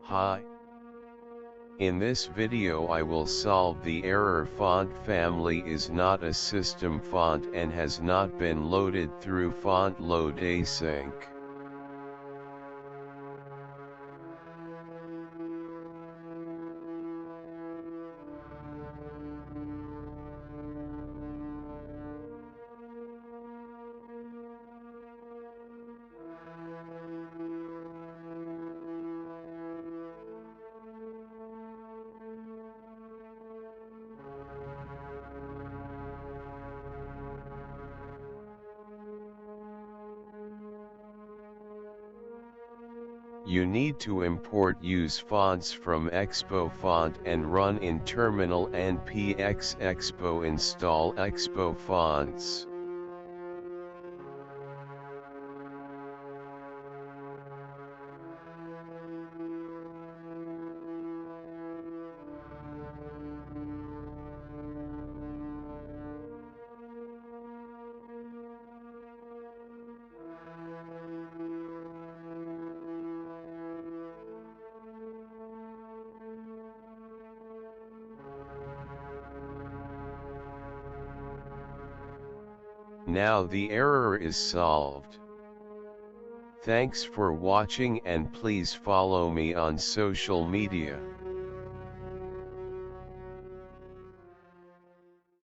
Hi. In this video I will solve the error fontFamily is not a system font and has not been loaded through Font.loadAsync. You need to import use fonts from Expo Font and run in terminal npx expo install expo fonts. Now the error is solved. Thanks for watching and please follow me on social media.